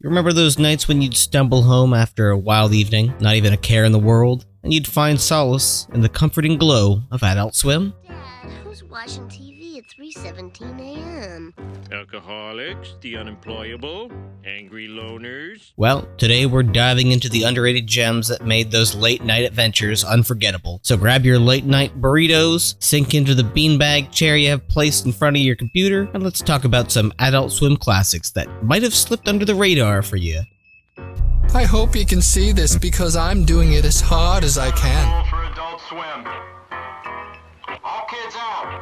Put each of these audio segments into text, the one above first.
Remember those nights when you'd stumble home after a wild evening, not even a care in the world, and you'd find solace in the comforting glow of Adultswim? Dad, who's watching TV at 3:17 a.m.? Alcoholics, the unemployable, angry loners. Well, today we're diving into the underrated gems that made those late-night adventures unforgettable. So grab your late-night burritos, sink into the beanbag chair you have placed in front of your computer, and let's talk about some Adult Swim classics that might have slipped under the radar for you. I hope you can see this because I'm doing it as hard as I can. All for Adult Swim. All kids out.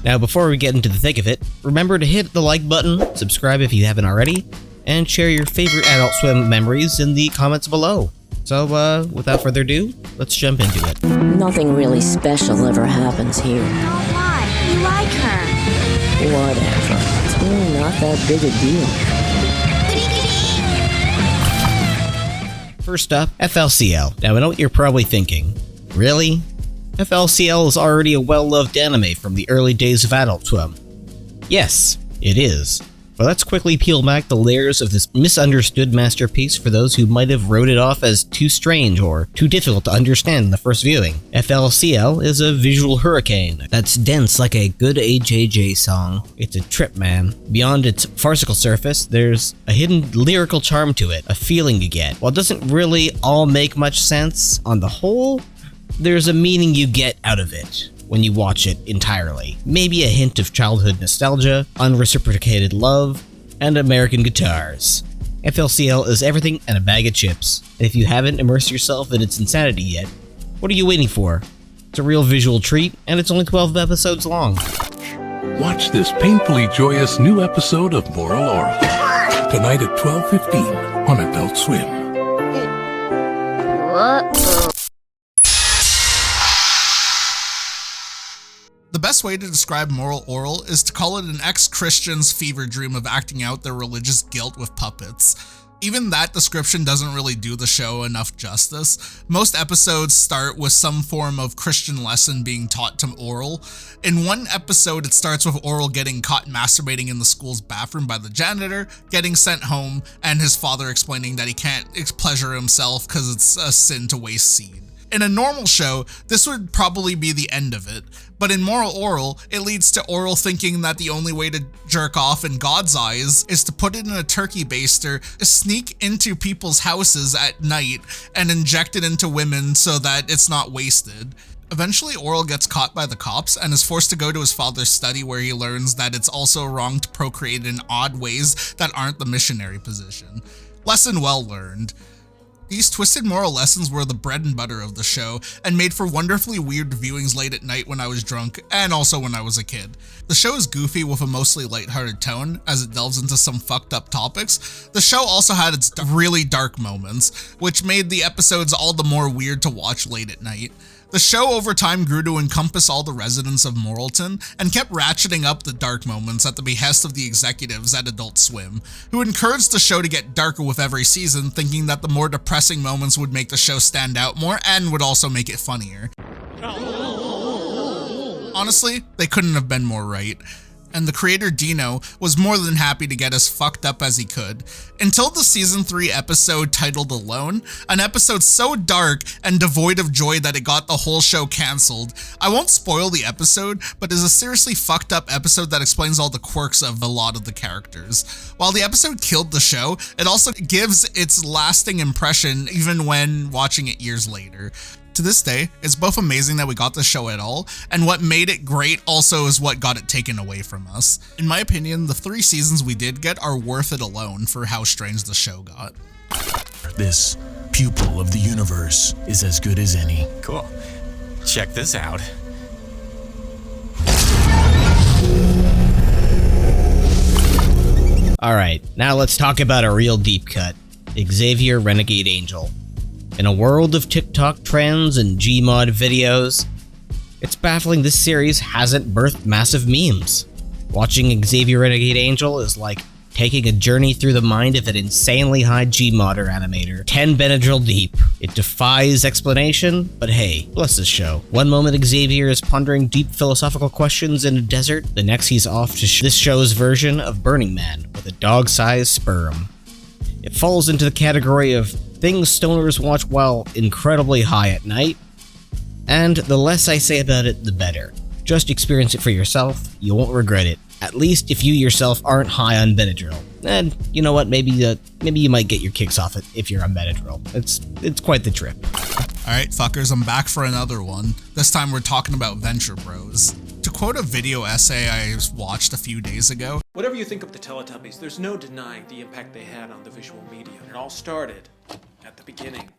Now, before we get into the thick of it, remember to hit the like button, subscribe if you haven't already, and share your favorite Adult Swim memories in the comments below. So, without further ado, let's jump into it. Nothing really special ever happens here. Oh, why? You like her. Whatever. It's really not that big a deal. First up, FLCL. Now, I know what you're probably thinking. Really? FLCL is already a well-loved anime from the early days of Adult Swim. Yes, it is. But let's quickly peel back the layers of this misunderstood masterpiece for those who might have wrote it off as too strange or too difficult to understand in the first viewing. FLCL is a visual hurricane that's dense like a good AJJ song. It's a trip, man. Beyond its farcical surface, there's a hidden lyrical charm to it, a feeling you get. While it doesn't really all make much sense, on the whole, there's a meaning you get out of it when you watch it entirely. Maybe a hint of childhood nostalgia, unreciprocated love, and American guitars. FLCL is everything and a bag of chips. And if you haven't immersed yourself in its insanity yet, what are you waiting for? It's a real visual treat, and it's only 12 episodes long. Watch this painfully joyous new episode of Moral Oral tonight at 12:15 on Adult Swim. What? The best way to describe Moral Oral is to call it an ex-Christian's fever dream of acting out their religious guilt with puppets. Even that description doesn't really do the show enough justice. Most episodes start with some form of Christian lesson being taught to Oral. In one episode, it starts with Oral getting caught masturbating in the school's bathroom by the janitor, getting sent home, and his father explaining that he can't pleasure himself because it's a sin to waste seed. In a normal show, this would probably be the end of it, but in Moral Oral, it leads to Oral thinking that the only way to jerk off in God's eyes is to put it in a turkey baster, sneak into people's houses at night, and inject it into women so that it's not wasted. Eventually, Oral gets caught by the cops and is forced to go to his father's study where he learns that it's also wrong to procreate in odd ways that aren't the missionary position. Lesson well learned. These twisted moral lessons were the bread and butter of the show and made for wonderfully weird viewings late at night when I was drunk and also when I was a kid. The show is goofy with a mostly lighthearted tone as it delves into some fucked up topics. The show also had its really dark moments, which made the episodes all the more weird to watch late at night. The show over time grew to encompass all the residents of Moralton and kept ratcheting up the dark moments at the behest of the executives at Adult Swim, who encouraged the show to get darker with every season, thinking that the more depressing moments would make the show stand out more and would also make it funnier. Honestly, they couldn't have been more right. And the creator Dino was more than happy to get as fucked up as he could. Until the season 3 episode titled Alone, an episode so dark and devoid of joy that it got the whole show cancelled. I won't spoil the episode, but it's a seriously fucked up episode that explains all the quirks of a lot of the characters. While the episode killed the show, it also gives its lasting impression even when watching it years later. To this day, it's both amazing that we got this show at all, and what made it great also is what got it taken away from us. In my opinion, the 3 seasons we did get are worth it alone for how strange the show got. This pupil of the universe is as good as any. Cool. Check this out. Alright, now let's talk about a real deep cut. Xavier, Renegade Angel. In a world of TikTok trends and Gmod videos, it's baffling this series hasn't birthed massive memes. Watching Xavier Renegade Angel is like taking a journey through the mind of an insanely high Gmodder animator, 10 Benadryl deep. It defies explanation, but hey, bless this show. One moment Xavier is pondering deep philosophical questions in a desert, the next he's off to this show's version of Burning Man with a dog-sized sperm. It falls into the category of things stoners watch while incredibly high at night, and the less I say about it, the better. Just experience it for yourself, you won't regret it. At least if you yourself aren't high on Benadryl. And you know what, maybe you might get your kicks off it if you're on Benadryl. It's quite the trip. Alright fuckers, I'm back for another one. This time we're talking about Venture Bros. To quote a video essay I watched a few days ago, whatever you think of the Teletubbies, there's no denying the impact they had on the visual media. It all started at the beginning.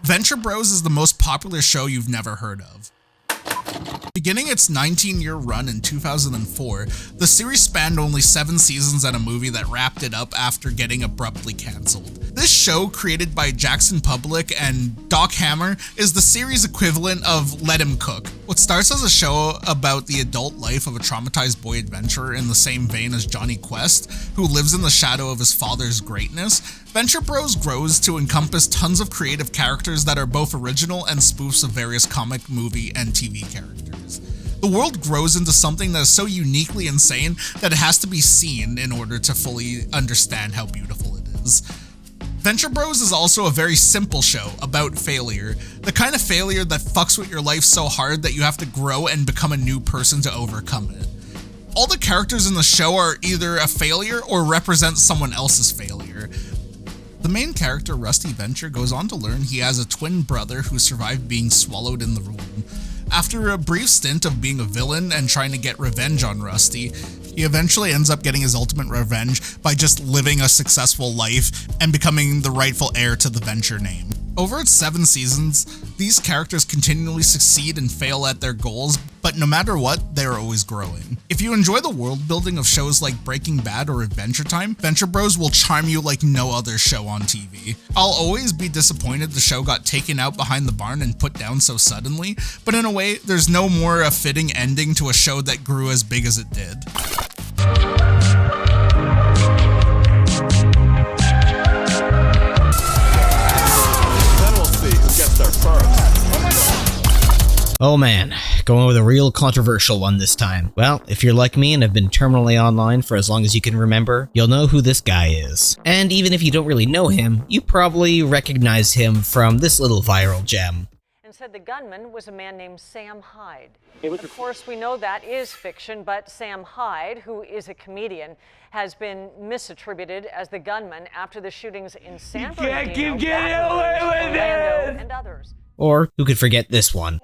Venture Bros is the most popular show you've never heard of. Beginning its 19-year run in 2004, the series spanned only 7 seasons and a movie that wrapped it up after getting abruptly cancelled. This show, created by Jackson Public and Doc Hammer, is the series equivalent of Let Him Cook. What starts as a show about the adult life of a traumatized boy adventurer in the same vein as Johnny Quest, who lives in the shadow of his father's greatness, Venture Bros grows to encompass tons of creative characters that are both original and spoofs of various comic, movie, and TV characters. The world grows into something that is so uniquely insane that it has to be seen in order to fully understand how beautiful it is. Venture Bros is also a very simple show about failure, the kind of failure that fucks with your life so hard that you have to grow and become a new person to overcome it. All the characters in the show are either a failure or represent someone else's failure. The main character, Rusty Venture, goes on to learn he has a twin brother who survived being swallowed in the womb. After a brief stint of being a villain and trying to get revenge on Rusty, he eventually ends up getting his ultimate revenge by just living a successful life and becoming the rightful heir to the Venture name. Over its 7 seasons, these characters continually succeed and fail at their goals, but no matter what, they are always growing. If you enjoy the world building of shows like Breaking Bad or Adventure Time, Venture Bros will charm you like no other show on TV. I'll always be disappointed the show got taken out behind the barn and put down so suddenly, but in a way, there's no more a fitting ending to a show that grew as big as it did. Oh man, going with a real controversial one this time. Well, if you're like me and have been terminally online for as long as you can remember, you'll know who this guy is. And even if you don't really know him, you probably recognize him from this little viral gem. And said the gunman was a man named Sam Hyde. Of course, we know that is fiction, but Sam Hyde, who is a comedian, has been misattributed as the gunman after the shootings in San Bernardino, Orlando, and others. Or who could forget this one?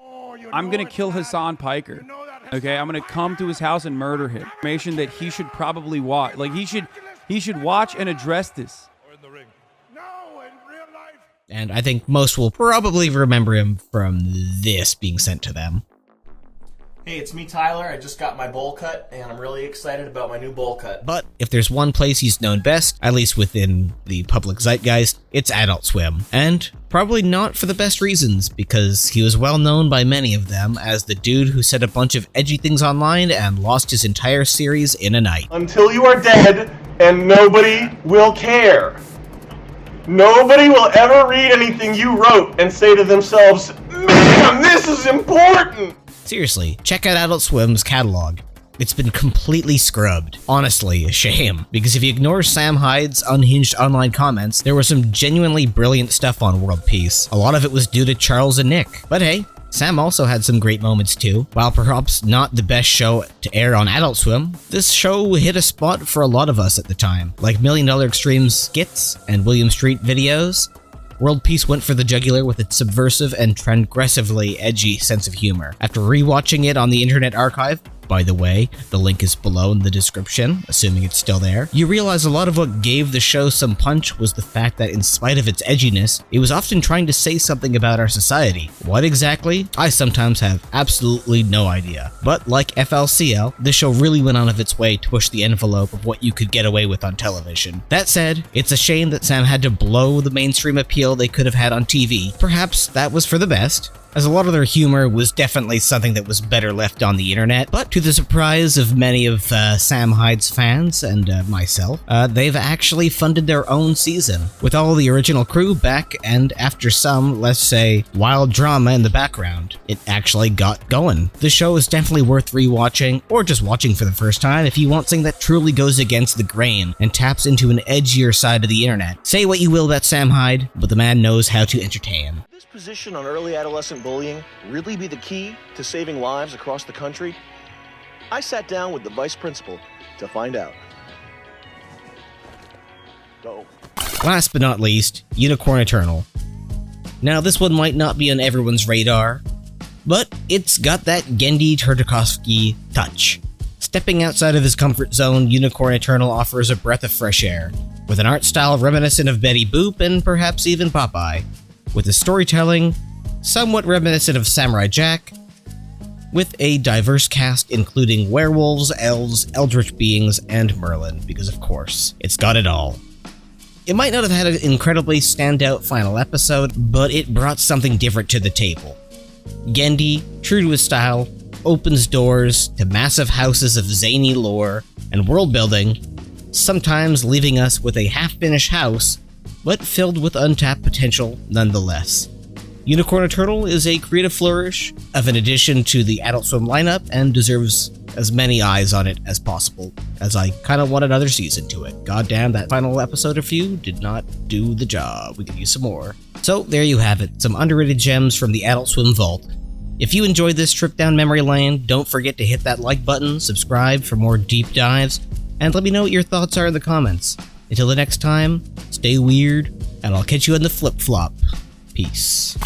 I'm gonna kill Hassan Piker. Okay, I'm gonna come to his house and murder him. Information that he should probably watch. Like he should watch and address this. And I think most will probably remember him from this being sent to them. Hey, it's me, Tyler. I just got my bowl cut, and I'm really excited about my new bowl cut. But if there's one place he's known best, at least within the public zeitgeist, it's Adultswim. And probably not for the best reasons, because he was well known by many of them as the dude who said a bunch of edgy things online and lost his entire series in a night. Until you are dead, and nobody will care. Nobody will ever read anything you wrote and say to themselves, "Man, this is important!" Seriously, check out Adult Swim's catalog. It's been completely scrubbed. Honestly, a shame. Because if you ignore Sam Hyde's unhinged online comments, there was some genuinely brilliant stuff on World Peace. A lot of it was due to Charles and Nick. But hey, Sam also had some great moments too. While perhaps not the best show to air on Adult Swim, this show hit a spot for a lot of us at the time. Like $1 Million Extreme skits and William Street videos, World Peace went for the jugular with its subversive and transgressively edgy sense of humor. After rewatching it on the Internet Archive, by the way, the link is below in the description, assuming it's still there, you realize a lot of what gave the show some punch was the fact that in spite of its edginess, it was often trying to say something about our society. What exactly? I sometimes have absolutely no idea. But like FLCL, the show really went out of its way to push the envelope of what you could get away with on television. That said, it's a shame that Sam had to blow the mainstream appeal they could have had on TV. Perhaps that was for the best. as a lot of their humor was definitely something that was better left on the internet, but to the surprise of many of Sam Hyde's fans and myself, they've actually funded their own season, with all the original crew back, and after some, let's say, wild drama in the background, it actually got going. The show is definitely worth rewatching, or just watching for the first time if you want something that truly goes against the grain and taps into an edgier side of the internet. Say what you will about Sam Hyde, but the man knows how to entertain. This position on early adolescent bullying really be the key to saving lives across the country? I sat down with the vice principal to find out. Go. Last but not least, Unicorn Eternal. Now this one might not be on everyone's radar, but it's got that Gendy Tartakovsky touch. Stepping outside of his comfort zone, Unicorn Eternal offers a breath of fresh air, with an art style reminiscent of Betty Boop and perhaps even Popeye, with a storytelling somewhat reminiscent of Samurai Jack, with a diverse cast including werewolves, elves, eldritch beings, and Merlin, because of course, it's got it all. It might not have had an incredibly standout final episode, but it brought something different to the table. Gendy, true to his style, opens doors to massive houses of zany lore and world building, sometimes leaving us with a half-finished house, but filled with untapped potential nonetheless. Unicorn Eternal is a creative flourish of an addition to the Adultswim lineup and deserves as many eyes on it as possible, as I kinda want another season to it. Goddamn, that final episode of you did not do the job. We could use some more. So there you have it, some underrated gems from the Adultswim vault. If you enjoyed this trip down memory lane, don't forget to hit that like button, subscribe for more deep dives, and let me know what your thoughts are in the comments. Until the next time, stay weird, and I'll catch you in the flip-flop. Peace.